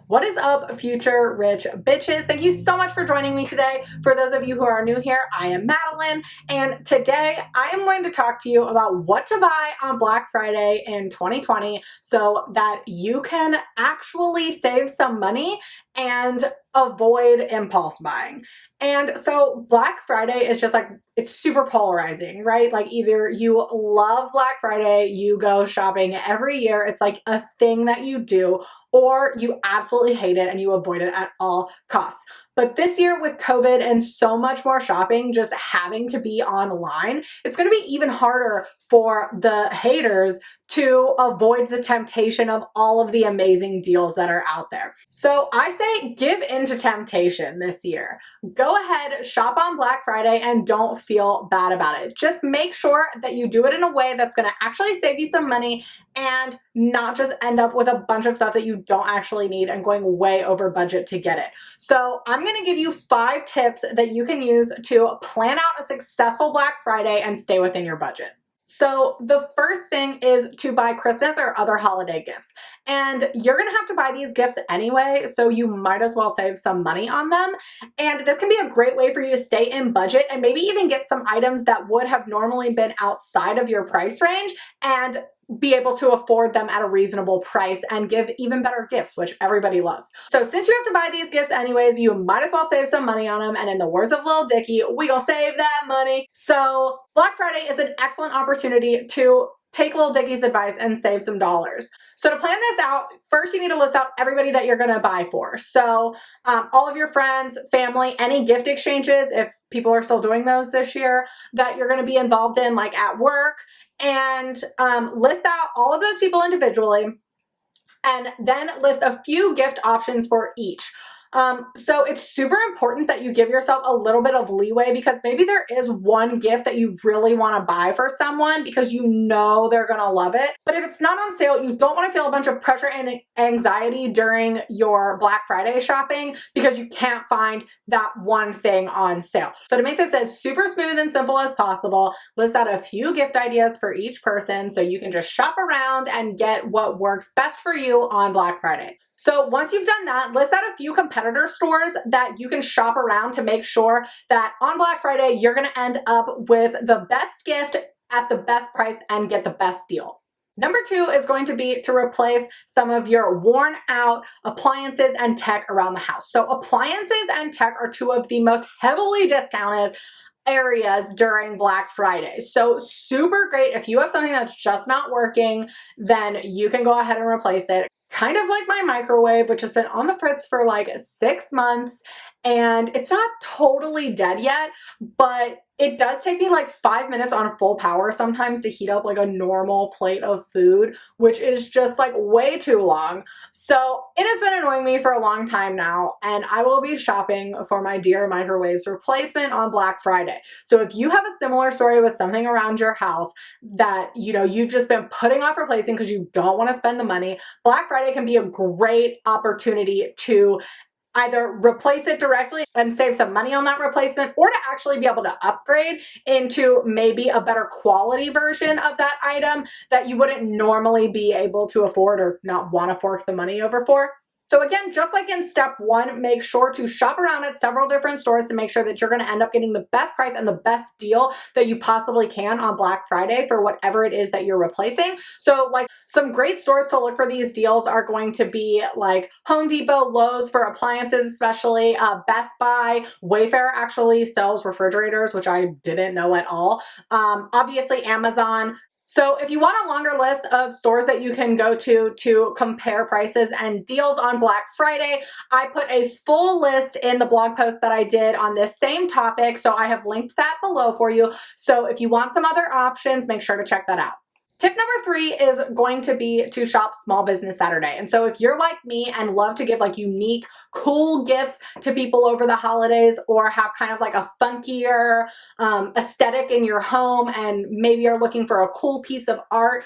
What is up, future rich bitches? Thank you so much for joining me today. For those of you who are new here, I am Madeline, and today I am going to talk to you about what to buy on Black Friday in 2020 so that you can actually save some money and avoid impulse buying. And so Black Friday is just like, it's super polarizing, right? Like either you love Black Friday, you go shopping every year, it's like a thing that you do, or you absolutely hate it and you avoid it at all costs. But this year with COVID and so much more shopping just having to be online, it's going to be even harder for the haters to avoid the temptation of all of the amazing deals that are out there. So I say give in to temptation this year. Go ahead, shop on Black Friday and don't feel bad about it. Just make sure that you do it in a way that's going to actually save you some money and not just end up with a bunch of stuff that you don't actually need and going way over budget to get it. So I'm going to give you 5 tips that you can use to plan out a successful Black Friday and stay within your budget. So the first thing is to buy Christmas or other holiday gifts. And you're going to have to buy these gifts anyway, so you might as well save some money on them. And this can be a great way for you to stay in budget and maybe even get some items that would have normally been outside of your price range and be able to afford them at a reasonable price and give even better gifts, which everybody loves. So since you have to buy these gifts anyways, you might as well save some money on them. And in the words of Lil Dicky, we gonna save that money. So Black Friday is an excellent opportunity to take Lil Dicky's advice and save some dollars. So to plan this out, first you need to list out everybody that you're gonna buy for. So all of your friends, family, any gift exchanges, if people are still doing those this year, that you're gonna be involved in, like at work, and list out all of those people individually, and then list a few gift options for each. So it's super important that you give yourself a little bit of leeway because maybe there is one gift that you really want to buy for someone because you know they're going to love it. But if it's not on sale, you don't want to feel a bunch of pressure and anxiety during your Black Friday shopping because you can't find that one thing on sale. So to make this as super smooth and simple as possible, list out a few gift ideas for each person so you can just shop around and get what works best for you on Black Friday. So once you've done that, list out a few competitor stores that you can shop around to make sure that on Black Friday, you're going to end up with the best gift at the best price and get the best deal. Number 2 is going to be to replace some of your worn out appliances and tech around the house. So appliances and tech are 2 of the most heavily discounted areas during Black Friday. So super great. If you have something that's just not working, then you can go ahead and replace it. Kind of like my microwave, which has been on the fritz for like 6 months and it's not totally dead yet, but it does take me like 5 minutes on full power sometimes to heat up like a normal plate of food, which is just like way too long. So it has been annoying me for a long time now, and I will be shopping for my dear microwave's replacement on Black Friday. So if you have a similar story with something around your house that, you know, you've just been putting off replacing because you don't want to spend the money, Black Friday can be a great opportunity to either replace it directly and save some money on that replacement, or to actually be able to upgrade into maybe a better quality version of that item that you wouldn't normally be able to afford or not want to fork the money over for. So again, just like in step 1, make sure to shop around at several different stores to make sure that you're going to end up getting the best price and the best deal that you possibly can on Black Friday for whatever it is that you're replacing. So like some great stores to look for these deals are going to be like Home Depot, Lowe's for appliances especially, Best Buy, Wayfair actually sells refrigerators, which I didn't know at all. Obviously Amazon. So if you want a longer list of stores that you can go to compare prices and deals on Black Friday, I put a full list in the blog post that I did on this same topic. So I have linked that below for you. So if you want some other options, make sure to check that out. Tip number 3 is going to be to shop Small Business Saturday. And so if you're like me and love to give like unique, cool gifts to people over the holidays, or have kind of like a funkier aesthetic in your home and maybe you're looking for a cool piece of art,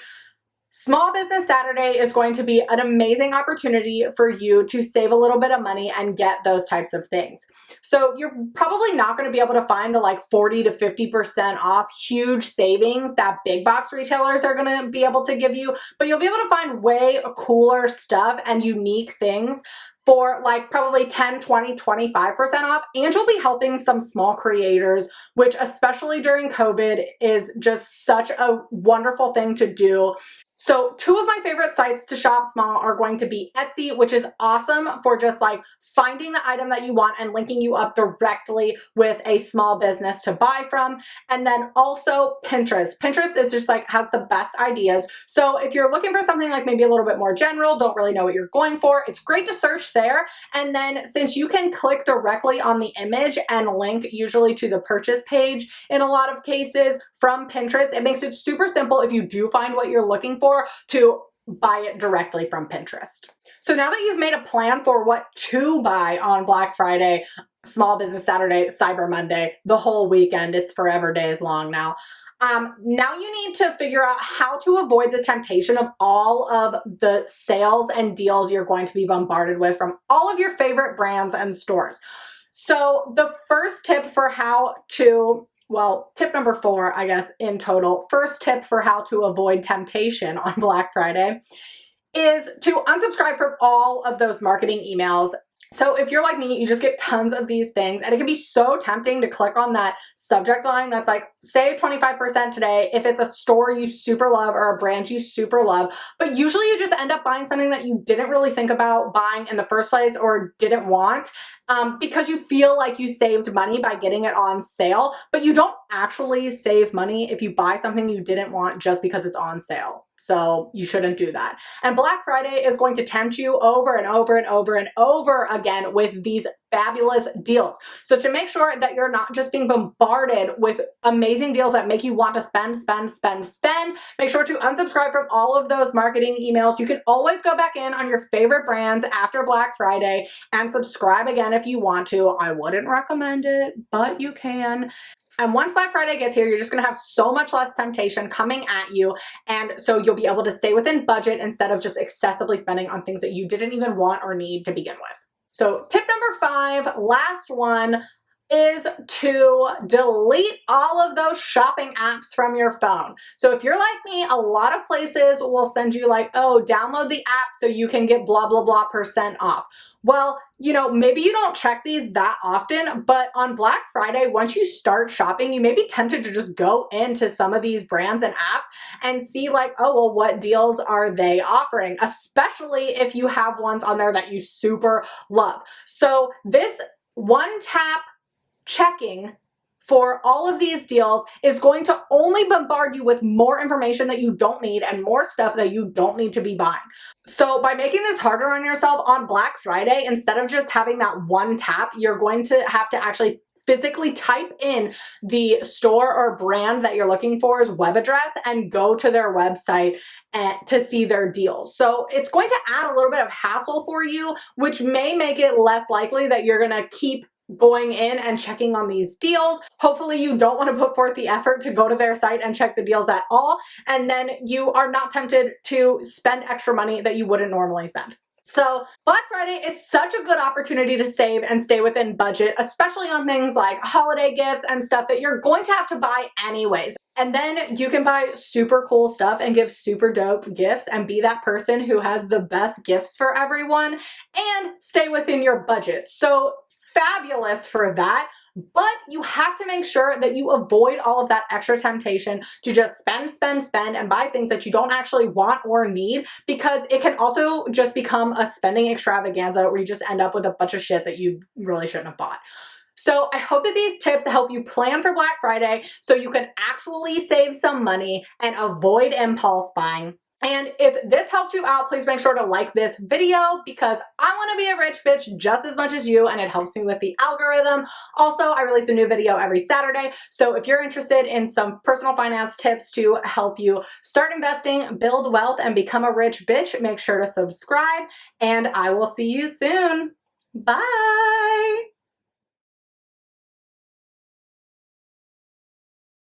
Small Business Saturday is going to be an amazing opportunity for you to save a little bit of money and get those types of things. So you're probably not going to be able to find the like 40 to 50% off huge savings that big box retailers are going to be able to give you, but you'll be able to find way cooler stuff and unique things for like probably 10, 20, 25% off. And you'll be helping some small creators, which especially during COVID is just such a wonderful thing to do. So two of my favorite sites to shop small are going to be Etsy, which is awesome for just like finding the item that you want and linking you up directly with a small business to buy from. And then also Pinterest. Pinterest is just like has the best ideas. So if you're looking for something like maybe a little bit more general, don't really know what you're going for, it's great to search there. And then since you can click directly on the image and link usually to the purchase page in a lot of cases from Pinterest, it makes it super simple if you do find what you're looking for to buy it directly from Pinterest. So now that you've made a plan for what to buy on Black Friday, Small Business Saturday, Cyber Monday, the whole weekend, it's forever days long now. Now you need to figure out how to avoid the temptation of all of the sales and deals you're going to be bombarded with from all of your favorite brands and stores. So the first tip for how to, well, tip number 4, I guess, in total, first tip for how to avoid temptation on Black Friday is to unsubscribe from all of those marketing emails. So if you're like me, you just get tons of these things and it can be so tempting to click on that subject line that's like, save 25% today if it's a store you super love or a brand you super love. But usually you just end up buying something that you didn't really think about buying in the first place or didn't want because you feel like you saved money by getting it on sale, but you don't actually save money if you buy something you didn't want just because it's on sale. So you shouldn't do that. And Black Friday is going to tempt you over and over and over and over again with these fabulous deals. So to make sure that you're not just being bombarded with amazing deals that make you want to spend, make sure to unsubscribe from all of those marketing emails. You can always go back in on your favorite brands after Black Friday and subscribe again if you want to. I wouldn't recommend it, but you can. And once Black Friday gets here, you're just gonna have so much less temptation coming at you. And so you'll be able to stay within budget instead of just excessively spending on things that you didn't even want or need to begin with. So tip number 5, last one, is to delete all of those shopping apps from your phone. So if you're like me, a lot of places will send you like, oh, download the app so you can get blah, blah, blah % off. Well, you know, maybe you don't check these that often, but on Black Friday, once you start shopping, you may be tempted to just go into some of these brands and apps and see like, oh, well, what deals are they offering? Especially if you have ones on there that you super love. So this one tap checking for all of these deals is going to only bombard you with more information that you don't need and more stuff that you don't need to be buying. So by making this harder on yourself on Black Friday, instead of just having that one tap, you're going to have to actually physically type in the store or brand that you're looking for's web address and go to their website to see their deals. So it's going to add a little bit of hassle for you, which may make it less likely that you're going to keep going in and checking on these deals. Hopefully you don't want to put forth the effort to go to their site and check the deals at all, and then you are not tempted to spend extra money that you wouldn't normally spend. So Black Friday is such a good opportunity to save and stay within budget, especially on things like holiday gifts and stuff that you're going to have to buy anyways. And then you can buy super cool stuff and give super dope gifts and be that person who has the best gifts for everyone and stay within your budget. So fabulous for that. But you have to make sure that you avoid all of that extra temptation to just spend and buy things that you don't actually want or need, because it can also just become a spending extravaganza where you just end up with a bunch of shit that you really shouldn't have bought. So I hope that these tips help you plan for Black Friday so you can actually save some money and avoid impulse buying. And if this helped you out, please make sure to like this video because I want to be a rich bitch just as much as you, and it helps me with the algorithm. Also, I release a new video every Saturday, so if you're interested in some personal finance tips to help you start investing, build wealth, and become a rich bitch, make sure to subscribe, and I will see you soon. Bye!